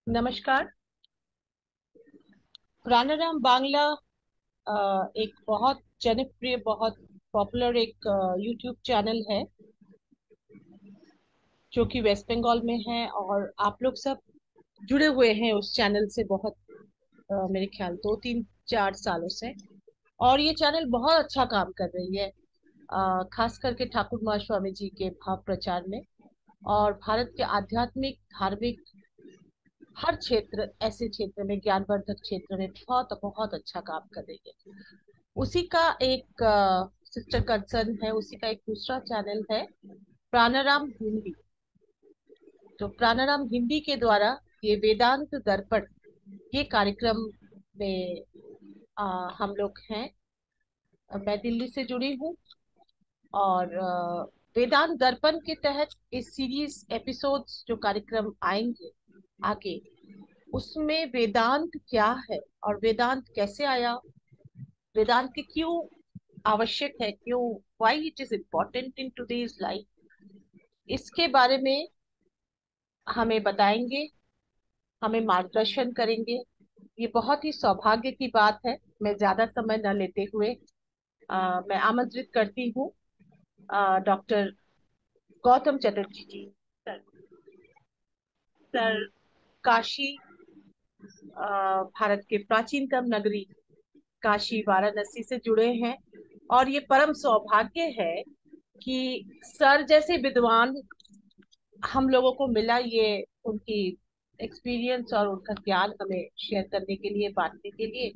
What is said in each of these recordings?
नमस्कार। प्राणायाम बांग्ला एक बहुत जनप्रिय, बहुत पॉपुलर एक यूट्यूब चैनल है जो कि वेस्ट बंगाल में है। और आप लोग सब जुड़े हुए हैं उस चैनल से बहुत मेरे ख्याल 2 3 4 सालों से। और ये चैनल बहुत अच्छा काम कर रही है, खास करके ठाकुर महास्वामी जी के भाव प्रचार में। और भारत के आध्यात्मिक धार्मिक हर क्षेत्र, ऐसे क्षेत्र में, ज्ञानवर्धक क्षेत्र में बहुत बहुत अच्छा काम कर रही है। उसी का एक सिस्टर कंसर्न है, उसी का एक दूसरा चैनल है प्राणाराम हिंदी। तो प्राणाराम हिंदी के द्वारा ये वेदांत दर्पण, ये कार्यक्रम में हम लोग हैं। मैं दिल्ली से जुड़ी हूँ। और वेदांत दर्पण के तहत इस सीरीज एपिसोड्स जो कार्यक्रम आएंगे आगे, उसमें वेदांत क्या है और वेदांत कैसे आया, वेदांत की क्यों आवश्यक है, क्यों, why it is important in today's life, इसके बारे में हमें बताएंगे, हमें मार्गदर्शन करेंगे। ये बहुत ही सौभाग्य की बात है। मैं ज्यादा समय न लेते हुए मैं आमंत्रित करती हूँ डॉक्टर गौतम चटर्जी जी। सर, सर काशी, भारत के प्राचीनतम नगरी काशी वाराणसी से जुड़े हैं। और ये परम सौभाग्य है कि सर जैसे विद्वान हम लोगों को मिला, ये उनकी एक्सपीरियंस और उनका ज्ञान हमें शेयर करने के लिए, बांटने के लिए।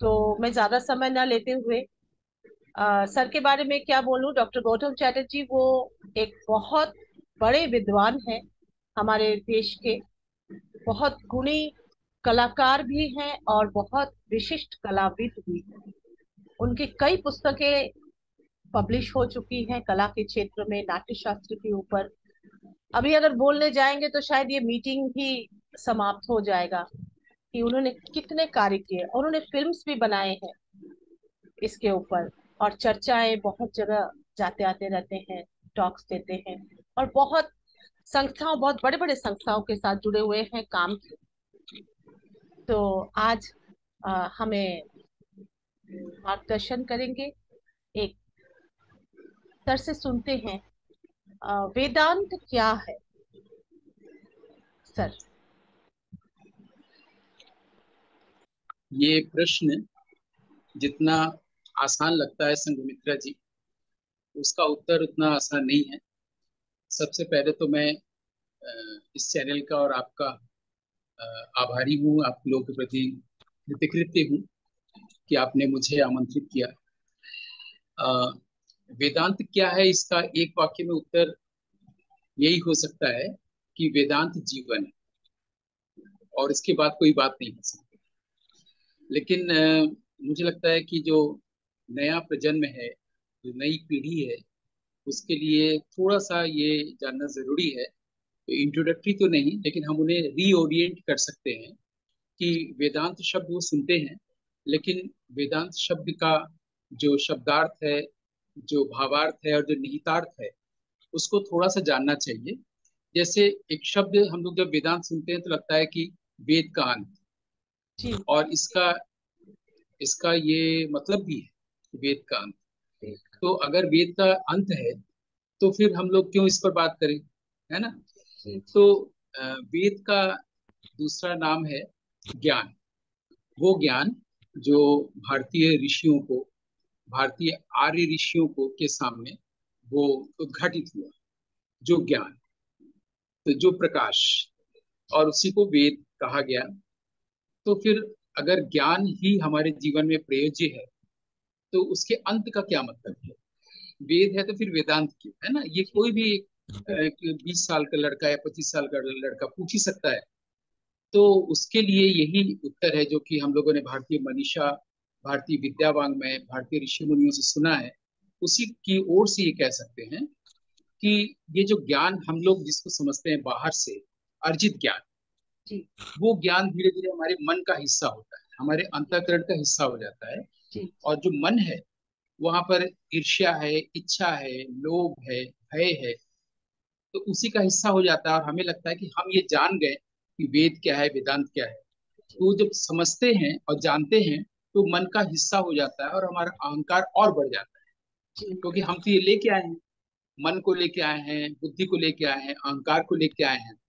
तो मैं ज्यादा समय ना लेते हुए सर के बारे में क्या बोलूं। डॉक्टर गौतम चैटर्जी वो एक बहुत बड़े विद्वान हैं हमारे देश के, बहुत गुणी कलाकार भी हैं और बहुत विशिष्ट कलाविद भी हैं। उनकी कई पुस्तकें पब्लिश हो चुकी हैं कला के क्षेत्र में, नाट्य शास्त्र के ऊपर। अभी अगर बोलने जाएंगे तो शायद ये मीटिंग ही समाप्त हो जाएगा कि उन्होंने कितने कार्य किए। और उन्होंने फिल्म्स भी बनाए हैं इसके ऊपर, और चर्चाएं बहुत जगह जाते आते रहते हैं, टॉक्स देते हैं। और बहुत संस्थाओं, बहुत बड़े बड़े संस्थाओं के साथ जुड़े हुए हैं, काम किए। तो आज हमें मार्गदर्शन करेंगे। एक सर से सुनते हैं वेदांत क्या है, सर। ये प्रश्न जितना आसान लगता है संघमित्रा जी, उसका उत्तर उतना आसान नहीं है। सबसे पहले तो मैं इस चैनल का और आपका आभारी हूँ, आप लोगों के प्रति कृतज्ञ हूँ कि आपने मुझे आमंत्रित किया। अ, वेदांत क्या है, इसका एक वाक्य में उत्तर यही हो सकता है कि वेदांत जीवन है, और इसके बाद कोई बात नहीं हो सकती। लेकिन मुझे लगता है कि जो नया प्रजन्म है, जो नई पीढ़ी है, उसके लिए थोड़ा सा ये जानना जरूरी है। इंट्रोडक्टरी तो नहीं, लेकिन हम उन्हें रीओरिएंट कर सकते हैं कि वेदांत शब्द वो सुनते हैं, लेकिन वेदांत शब्द का जो शब्दार्थ है, जो भावार्थ है और जो निहितार्थ है, उसको थोड़ा सा जानना चाहिए। जैसे एक शब्द हम लोग जब वेदांत सुनते हैं तो लगता है कि वेद का अंत, जी। और इसका इसका ये मतलब भी है, वेद का अंत। तो अगर वेद का अंत है तो फिर हम लोग क्यों इस पर बात करें, है ना। जी। तो वेद का दूसरा नाम है ज्ञान। वो ज्ञान जो भारतीय ऋषियों को, भारतीय आर्य ऋषियों को के सामने वो उद्घाटित हुआ, जो ज्ञान, तो जो प्रकाश, और उसी को वेद कहा गया। तो फिर अगर ज्ञान ही हमारे जीवन में प्रयोज्य है, तो उसके अंत का क्या मतलब है। वेद है तो फिर वेदांत क्यों, है ना। ये कोई भी 20 साल का लड़का या 25 साल का लड़का पूछ ही सकता है। तो उसके लिए यही उत्तर है जो कि हम लोगों ने भारतीय मनीषा, भारतीय विद्यावांग में, भारतीय ऋषि मुनियों से सुना है। उसी की ओर से ये कह सकते हैं कि ये जो ज्ञान हम लोग जिसको समझते हैं बाहर से अर्जित ज्ञान, जी। वो ज्ञान धीरे धीरे हमारे मन का हिस्सा होता है, हमारे अंतःकरण का हिस्सा हो जाता है। जी। और जो मन है, वहां पर ईर्ष्या है, इच्छा है, लोभ है, भय है, तो उसी का हिस्सा हो जाता है। और हमें लगता है कि हम ये जान गए, कि वेद क्या है, वेदांत क्या है। तो जब समझते हैं और जानते हैं तो मन का हिस्सा हो जाता है और हमारा अहंकार और बढ़ जाता है। जी क्योंकि हम तो ये लेके आए हैं, मन को लेके आए हैं, बुद्धि को लेके आए हैं, अहंकार को लेके आए हैं।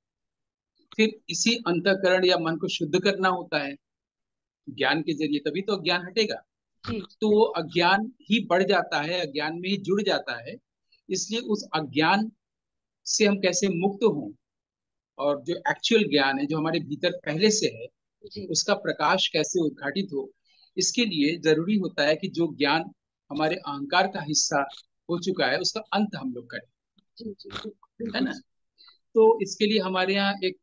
फिर इसी अंतःकरण या मन को शुद्ध करना होता है ज्ञान के जरिए, तभी तो अज्ञान हटेगा। जी तो वो अज्ञान ही बढ़ जाता है, अज्ञान में ही जुड़ जाता है। इसलिए उस अज्ञान से हम कैसे मुक्त हों, और जो एक्चुअल ज्ञान है जो हमारे भीतर पहले से है, जी उसका प्रकाश कैसे उद्घाटित हो, इसके लिए जरूरी होता है कि जो ज्ञान हमारे अहंकार का हिस्सा हो चुका है उसका अंत हम लोग करें। जी जी है बिल्कुल। ना। तो इसके लिए हमारे यहाँ एक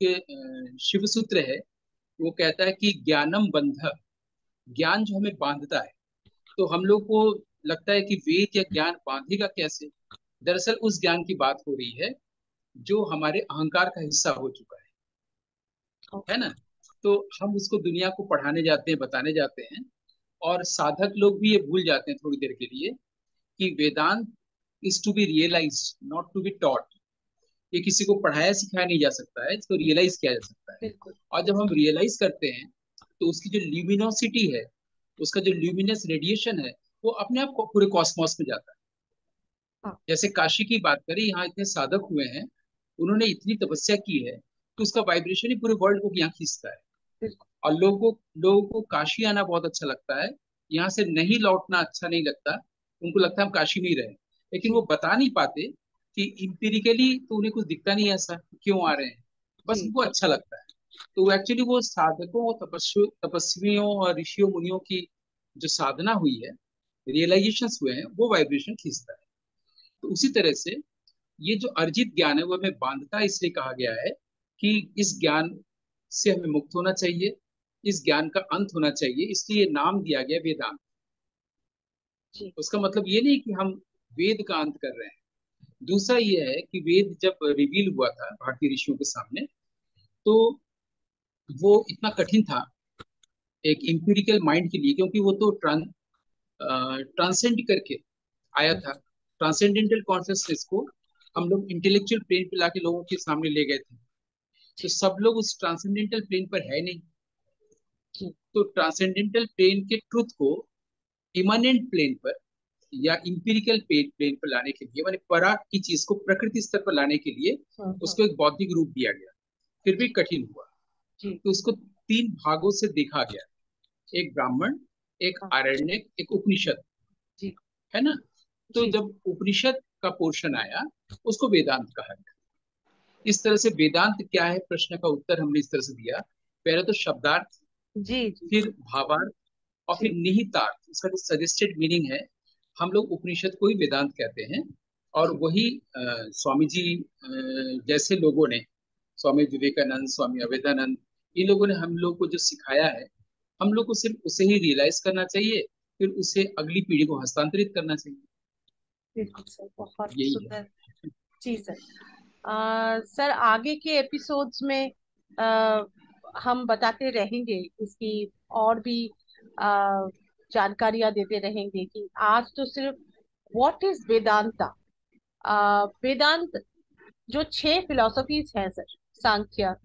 शिव सूत्र है। वो कहता है कि ज्ञानम बंध, ज्ञान जो हमें बांधता है। तो हम लोग को लगता है कि वेद या ज्ञान बांधेगा कैसे। दरअसल उस ज्ञान की बात हो रही है जो हमारे अहंकार का हिस्सा हो चुका है ओके। ना। तो हम उसको दुनिया को पढ़ाने जाते हैं, बताने जाते हैं, और साधक लोग भी ये भूल जाते हैं थोड़ी देर के लिए कि Vedanta is to be realised, not to be taught. ये किसी को पढ़ाया सिखाया नहीं जा सकता है, इसको रियलाइज किया जा सकता है। बिल्कुल और जब हम रियलाइज करते हैं तो उसकी जो ल्यूमिनोसिटी है, उसका जो ल्यूमिनस रेडिएशन है, वो अपने आप को पूरे कॉस्मोस में जाता है। हाँ जैसे काशी की बात करें, यहाँ इतने साधक हुए हैं, उन्होंने इतनी तपस्या की है कि उसका वाइब्रेशन ही पूरे वर्ल्ड को यहाँ खींचता है। बिल्कुल। और लोगों को काशी आना बहुत अच्छा लगता है, यहाँ से नहीं लौटना अच्छा नहीं लगता। उनको लगता है हम काशी में ही रहे, लेकिन वो जी बता नहीं पाते कि इम्पीरिकली तो उन्हें कुछ दिखता नहीं है ऐसा क्यों आ रहे हैं। बस जी उनको अच्छा लगता है। तो एक्चुअली वो साधकों, तपस्वियों और ऋषियों मुनियों की जो साधना हुई है, रियलाइजेशन हुए हैं, वो वाइब्रेशन खींचता है। तो उसी तरह से ये जो अर्जित ज्ञान है वो हमें बांधता है, इसलिए कहा गया है कि इस ज्ञान से हमें मुक्त होना चाहिए, इस ज्ञान का अंत होना चाहिए, इसलिए नाम दिया गया वेदांत। जी उसका मतलब ये नहीं कि हम वेद का अंत कर रहे हैं। दूसरा ये है कि वेद जब रिवील हुआ था भारतीय ऋषियों के सामने, तो वो इतना कठिन था एक इम्पीरिकल माइंड के लिए, क्योंकि वो तो ट्रांसेंड करके आया था। ट्रांसेंडेंटल कॉन्शियसनेस को हम लोग इंटेलेक्चुअल प्लेन पे लाके लोगों के सामने ले गए थे। तो जी सब लोग उस ट्रांसेंडेंटल प्लेन पर है नहीं। जी तो ट्रांसेंडेंटल प्लेन के ट्रुथ को इमानेंट प्लेन पर या इंपिरिकल प्लेन पर लाने के लिए, माने पराग की चीज को प्रकृति स्तर पर लाने के लिए हाँ उसको एक बौद्धिक रूप दिया गया। फिर भी जी कठिन हुआ। जी तो उसको तीन भागों से देखा गया, एक ब्राह्मण, एक हाँ आरण्यक, एक उपनिषद। जी है ना। तो जी जब उपनिषद का पोर्शन आया, उसको वेदांत कहा गया। इस तरह से वेदांत क्या है, प्रश्न का उत्तर हमने इस तरह से दिया। पहले तो शब्दार्थ, जी जी फिर भावार्थ, और फिर जी निहितार्थ, इसका जो सजेस्टेड मीनिंग है। हम लोग उपनिषद को ही वेदांत कहते हैं। और जी वही स्वामी जी जैसे लोगों ने, स्वामी विवेकानंद, स्वामी अवेदानंद, इन लोगों ने हम लोग को जो सिखाया है, हम लोग को सिर्फ उसे ही रियलाइज करना चाहिए, फिर उसे अगली पीढ़ी को हस्तांतरित करना चाहिए। बिल्कुल सर, बहुत यही है। सुंदर। जी सर। सर आगे के एपिसोड्स में आ, हम बताते रहेंगे इसकी और भी जानकारियां देते रहेंगे कि आज तो सिर्फ व्हाट इज वेदांता। वेदांत जो 6 फिलोसफीज हैं सर, सांख्य,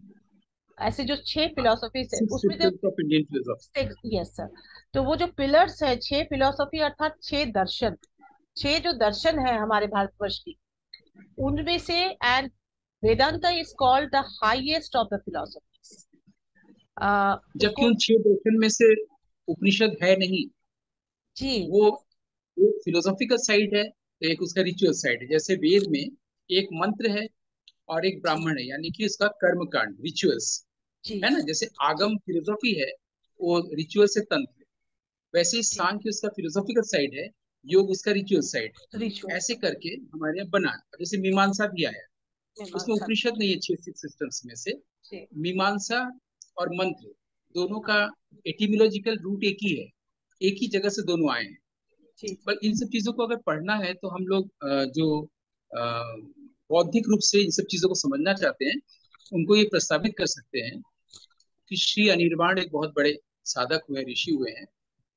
ऐसे जो 6 फिलोसफीज है सिक्स उसमें जो, systems of Indian philosophy. Yes sir, तो वो जो पिलर्स है 6 फिलोसफी अर्थात 6 दर्शन, 6 जो दर्शन है हमारे भारतवर्ष की, उनमें से and Vedanta is called the highest of the philosophies. जबकि उसको उन छह दर्शन में से उपनिषद है नहीं। जी वो एक फिलोसॉफिकल साइड है, एक उसका रिचुअल साइड है। जैसे वेद में एक मंत्र है और एक जी ब्राह्मण है, यानी कि उसका कर्म कांड, रिचुअल्स। जी है ना। जैसे आगम फिलोसॉफी है, वो रिचुअल से तंत्र है। वैसे ही जी सांख्य उसका फिलोसॉफिकल साइड है, योग उसका रिचुअल साइड है। रिचुअल्स ऐसे करके हमारे यहाँ बना। जैसे मीमांसा भी आया, उसमें मीमांसा। उपनिषद नहीं है छह सिक्स सिस्टम्स में से। जी मीमांसा और मंत्र दोनों का एटिमोलॉजिकल रूट एक ही है, एक ही जगह से दोनों आए हैं। जी पर इन सब चीजों को अगर पढ़ना है तो हम लोग जो बौद्धिक रूप से इन सब चीजों को समझना चाहते हैं, उनको ये प्रस्तावित कर सकते हैं कि श्री अनिर्वाण एक बहुत बड़े साधक हुए, ऋषि हुए हैं।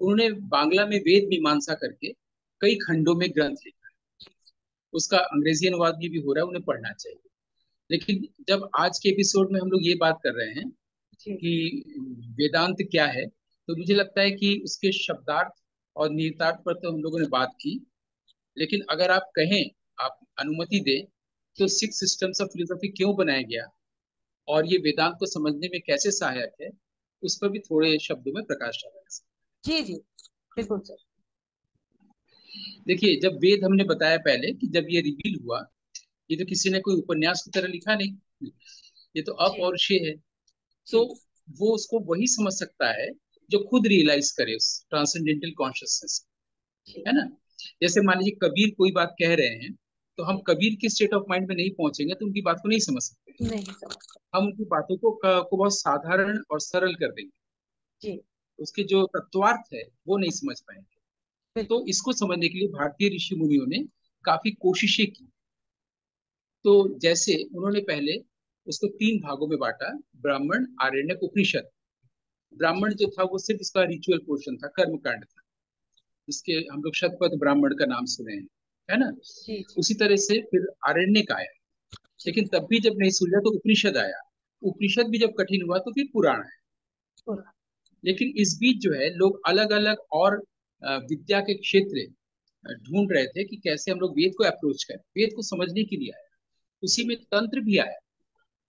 उन्होंने बांग्ला में वेद मीमांसा करके कई खंडों में ग्रंथ लिखा है। उसका अंग्रेजी अनुवाद भी हो रहा है, उन्हें पढ़ना चाहिए। लेकिन जब आज के एपिसोड में हम लोग ये बात कर रहे हैं जी कि वेदांत क्या है, तो मुझे लगता है कि उसके शब्दार्थ और निहितार्थ पर तो हम लोगों ने बात की। लेकिन अगर आप कहें, आप अनुमति दें, तो जी सिक्स सिस्टम्स ऑफ फिलोसफी क्यों बनाया गया और ये वेदांत को समझने में कैसे सहायक है, उस पर भी थोड़े शब्दों में प्रकाश डाला है। जी जी, बिल्कुल सर। देखिए, जब वेद हमने बताया पहले कि जब ये रिवील हुआ, ये तो किसी ने कोई उपन्यास की तरह लिखा नहीं, ये तो जी अपौरुषेय है। तो जी वो उसको वही समझ सकता है जो खुद रियलाइज करे उस ट्रांसेंडेंटल कॉन्शियसनेस, जी है ना। जैसे मान लीजिए कबीर कोई बात कह रहे हैं, तो हम जी, कबीर के स्टेट ऑफ माइंड में नहीं पहुंचेंगे तो उनकी बात को नहीं समझ सकते। नहीं समझ। हम उनकी बातों को बहुत साधारण और सरल कर देंगे, जी उसके जो तत्वार्थ है वो नहीं समझ पाएंगे। तो बिल्कुल। इसको समझने के लिए भारतीय ऋषि मुनियों ने काफी कोशिशें की। तो जैसे उन्होंने पहले उसको तीन भागों में बांटा, ब्राह्मण, आरण्यक, उपनिषद। जी ब्राह्मण जो था वो सिर्फ इसका रिचुअल पोर्शन था, कर्म कांड था, जिसके हम लोग शतपथ ब्राह्मण का नाम सुने हैं, है ना। जी जी उसी तरह से फिर आरण्यक आया, जी, लेकिन तब भी जब नहीं सुलझा तो उपनिषद आया। उपनिषद भी जब कठिन हुआ तो फिर पुराण है। पूरा। लेकिन इस बीच जो है लोग अलग अलग और विद्या के क्षेत्र ढूंढ रहे थे कि कैसे हम लोग वेद को अप्रोच करें, वेद को समझने के लिए आया। उसी जी में तंत्र भी आया,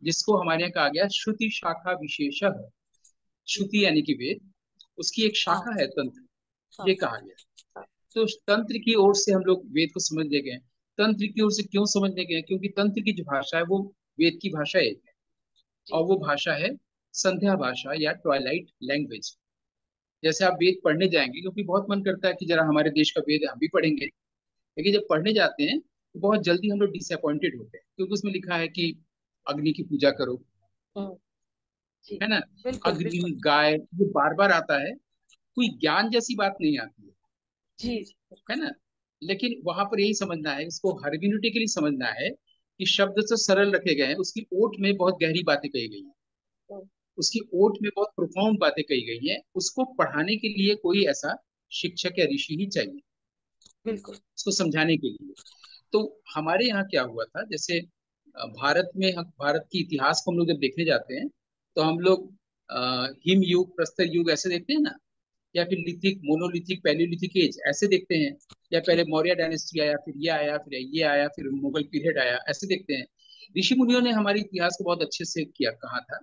जिसको हमारे यहाँ कहा गया श्रुति शाखा विशेषः। जी, श्रुति यानी कि वेद, उसकी एक हाँ शाखा है तंत्र, हाँ ये कहा गया। हाँ। तो तंत्र की ओर से हम लोग वेद को समझने गए। तंत्र की ओर से क्यों समझने गए? क्योंकि तंत्र की जो भाषा है वो वेद की भाषा एक है, और जी वो भाषा है संध्या भाषा या ट्वाइलाइट लैंग्वेज। जैसे आप वेद पढ़ने जाएंगे, क्योंकि बहुत मन करता है कि जरा हमारे देश का वेद हम भी पढ़ेंगे, लेकिन जब पढ़ने जाते हैं तो बहुत जल्दी हम लोग डिसअपॉइंटेड होते हैं, क्योंकि उसमें लिखा है कि अग्नि की पूजा करो, हम्म, जी है ना। बिल्कुल अग्नि, बिल्कुल। गाय, ये बार बार आता है, कोई ज्ञान जैसी बात नहीं आती जी जी है बिल्कुल। ना। लेकिन वहां पर यही समझना है, इसको हर्बिनिटी समझना है कि शब्द तो सरल रखे गए हैं, उसकी ओट में बहुत गहरी बातें कही गई हैं, हम्म, उसकी ओट में बहुत प्रोफाउंड बातें कही गई हैं। उसको पढ़ाने के लिए कोई ऐसा शिक्षक या ऋषि ही चाहिए, बिल्कुल। उसको समझाने के लिए। तो हमारे यहाँ क्या हुआ था, जैसे भारत में भारत के इतिहास को हम लोग जब देखने जाते हैं तो हम लोग हिम युग, प्रस्तर युग ऐसे देखते हैं ना, या फिर लिथिक, मोनोलिथिक, पैलियोलिथिक एज ऐसे देखते हैं, या जी पहले मौर्य डायनेस्टी आया, फिर ये आया, फिर ये आया, फिर मुगल पीरियड आया, ऐसे देखते हैं। ऋषि मुनियों ने हमारे इतिहास को बहुत अच्छे से किया, कहा था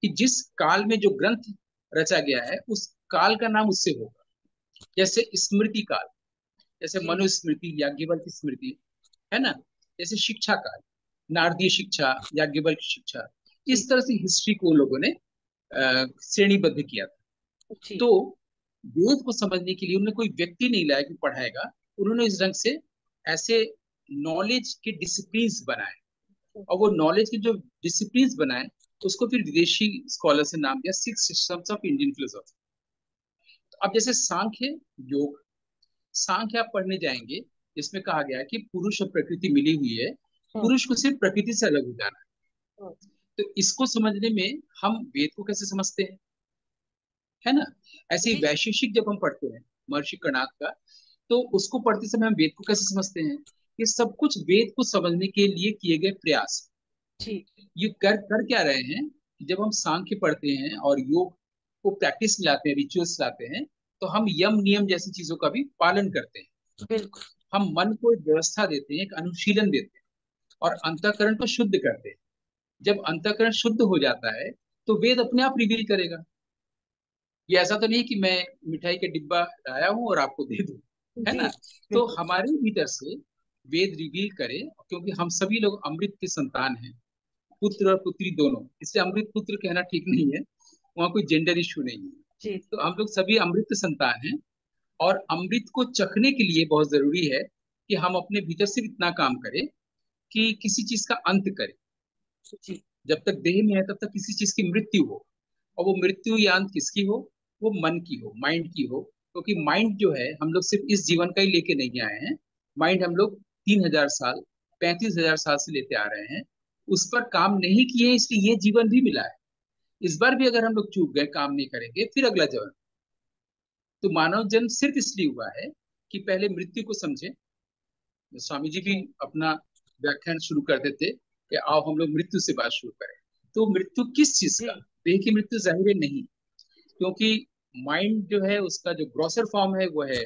कि जिस काल में जो ग्रंथ रचा गया है उस काल का नाम उससे होगा। जैसे स्मृति काल, जैसे जी मनुस्मृति, याज्ञवल्क्य स्मृति, है ना। जैसे शिक्षा काल, नारदीय शिक्षा, याज्ञवल्क्य शिक्षा, जी इस तरह से हिस्ट्री को लोगों ने श्रेणीबद्ध किया था। जी तो वेद को समझने के लिए उन्होंने कोई व्यक्ति नहीं लाया कि पढ़ाएगा, उन्होंने इस ढंग से ऐसे नॉलेज के डिसिप्लिन बनाए, और वो नॉलेज के जो डिसिप्लिन बनाए उसको फिर विदेशी स्कॉलर से नाम दिया six systems of Indian philosophy. तो अब जैसे सांख्य, योग, सांख्य आप पढ़ने जाएंगे, इसमें कहा गया है कि पुरुष और प्रकृति मिली हुई है, हम्म, पुरुष को सिर्फ प्रकृति से अलग हो जाना है। हम्म, तो इसको समझने में हम वेद को कैसे समझते हैं, है ना। ऐसे ही जी जी वैशेषिक जब हम पढ़ते हैं महर्षि कर्णाद का, तो उसको पढ़ते समय हम वेद को कैसे समझते हैं? ये सब कुछ वेद को समझने के लिए किए गए प्रयास। जी ये कर कर क्या रहे हैं कि जब हम सांख्य पढ़ते हैं और योग को प्रैक्टिस में लाते हैं, रिचुअल्स लाते हैं, तो हम यम नियम जैसी चीजों का भी पालन करते हैं। बिल्कुल। हम मन को एक व्यवस्था देते हैं, एक अनुशीलन देते हैं, और अंतःकरण को शुद्ध करते हैं। जब अंतःकरण शुद्ध हो जाता है तो वेद अपने आप रिवील करेगा। ये ऐसा तो नहीं कि मैं मिठाई का डिब्बा लाया हूं और आपको दे दूं, है जी ना। तो बिल्कुल। हमारे भीतर से वेद रिवील करे, क्योंकि हम सभी लोग अमृत के संतान हैं, पुत्र और पुत्री दोनों, इसलिए अमृत पुत्र कहना ठीक नहीं है, वहाँ कोई जेंडर इशू नहीं है। जी तो हम लोग सभी अमृत के संतान हैं, और अमृत को चखने के लिए बहुत जरूरी है कि हम अपने भीतर से इतना काम करें कि किसी चीज का अंत करें। जी जब तक देह में है तब तक किसी चीज की मृत्यु हो, और वो मृत्यु या अंत किसकी हो? वो मन की हो, माइंड की हो। क्योंकि माइंड जो है हम लोग सिर्फ इस जीवन का ही लेके नहीं आए हैं, माइंड हम लोग 3,000 साल, 35,000 साल से लेते आ रहे हैं, उस पर काम नहीं किए हैं, इसलिए ये जीवन भी मिला है। इस बार भी अगर हम लोग चूक गए, काम नहीं करेंगे, फिर अगला जन्म। तो मानव जन्म सिर्फ इसलिए हुआ है कि पहले मृत्यु को समझे। स्वामी जी भी जी अपना व्याख्यान शुरू करते थे कि आओ हम लोग मृत्यु से बात शुरू करें। तो मृत्यु किस चीज का? जी। देह की मृत्यु जाहिर है नहीं, क्योंकि माइंड जो है उसका जो ग्रॉसर फॉर्म है वो है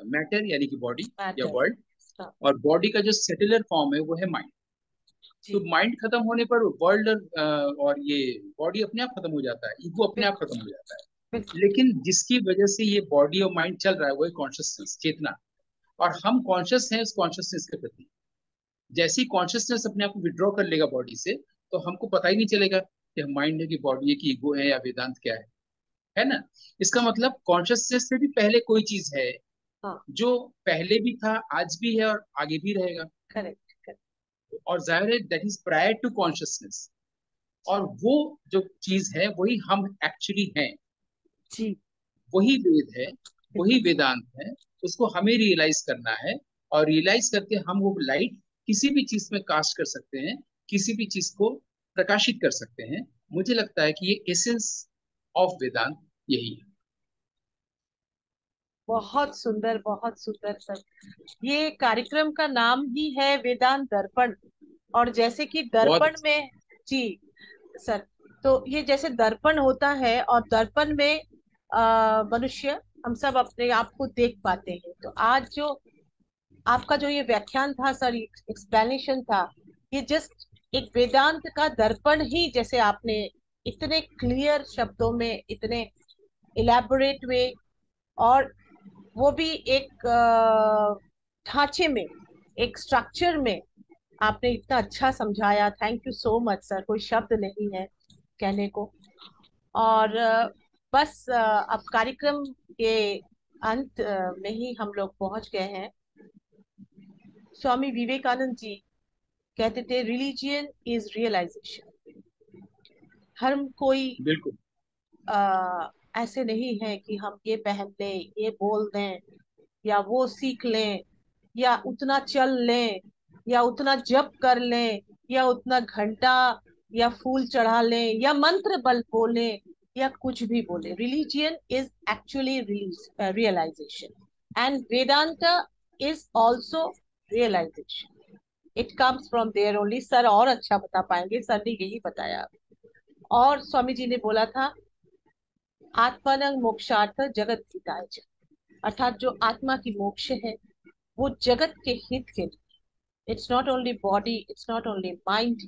मैटर यानी कि बॉडी या मैटर। वर्ल्ड, हाँ। और बॉडी का जो सेटलर फॉर्म है वो है माइंड। तो जी। माइंड खत्म होने पर वर्ल्ड और ये बॉडी अपने आप खत्म हो जाता है, ईगो अपने आप बिल्कुल। खत्म हो जाता है। बिल्कुल। लेकिन जिसकी वजह से ये बॉडी और माइंड चल रहा है वो है कॉन्शियसनेस, चेतना। और हम कॉन्शियस हैं उस कॉन्शियसनेस के प्रति। जैसे ही कॉन्शियसनेस अपने आप को विड्रॉ कर लेगा बॉडी से, तो हमको पता ही नहीं चलेगा कि हम माइंड है कि बॉडी है कि ईगो है या वेदांत क्या है ना? इसका मतलब कॉन्शियसनेस से भी पहले कोई चीज है हाँ। जो पहले भी था, आज भी है और आगे भी रहेगा। Correct correct. और जाहिर है that is prior to consciousness. और जी। वो जो चीज है वही हम एक्चुअली हैं, जी। वही वेद है, वही बिल्कुल सर। वेदांत है। उसको हमें रियलाइज करना है, और रियलाइज करके हम वो लाइट किसी भी चीज में कास्ट कर सकते हैं, किसी भी चीज को प्रकाशित कर सकते हैं। मुझे लगता है कि ये एसेंस ऑफ वेदांत यही है। बहुत सुंदर, बहुत सुंदर सर। ये कार्यक्रम का नाम ही है वेदांत दर्पण। और जैसे कि बहुत दर्पण अच्छा। में, जी सर, तो ये जैसे दर्पण होता है और दर्पण में मनुष्य, हम सब अपने आप को देख पाते हैं। तो आज जो आपका जो ये व्याख्यान था सर, एक्सप्लेनेशन था, ये जस्ट एक वेदांत का दर्पण ही, जैसे आपने इतने क्लियर शब्दों में, इतने इलेबोरेट वे, और वो भी एक ढांचे में, एक स्ट्रक्चर में आपने इतना अच्छा समझाया। Thank you so much sir, कोई शब्द नहीं है कहने को। और बस अब कार्यक्रम के अंत में ही हम लोग पहुंच गए हैं। स्वामी विवेकानंद जी कहते थे, रिलीजियन इज रियलाइजेशन। धर्म कोई बिल्कुल। ऐसे नहीं है कि हम ये पहन लें, ये बोल दें, या वो सीख लें, या उतना चल लें, या उतना जप कर लें, या उतना घंटा या फूल चढ़ा लें, या मंत्र बल बोले, या कुछ भी बोले। Religion is actually realization, and Vedanta is also realization. It comes from there only. Sir और अच्छा बता पाएंगे, सर ने यही बताया। और स्वामी जी ने बोला था, आत्मानं मोक्षार्थ जगत हिताय च। अर्थात जो आत्मा की मोक्ष है वो जगत के हित के लिए। It's not only body, it's not only mind,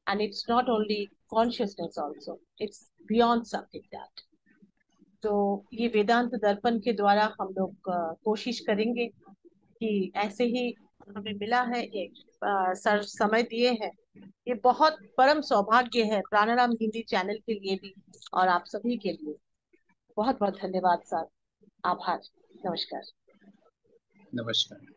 and it's not only consciousness also, it's beyond something that. तो ये वेदांत दर्पण के द्वारा हम लोग कोशिश करेंगे कि ऐसे ही हमें मिला है एक सर समय दिए हैं। ये बहुत परम सौभाग्य है प्राणायाम हिंदी चैनल के लिए भी, और आप सभी के लिए। बहुत बहुत धन्यवाद सर। आभार। नमस्कार। नमस्कार।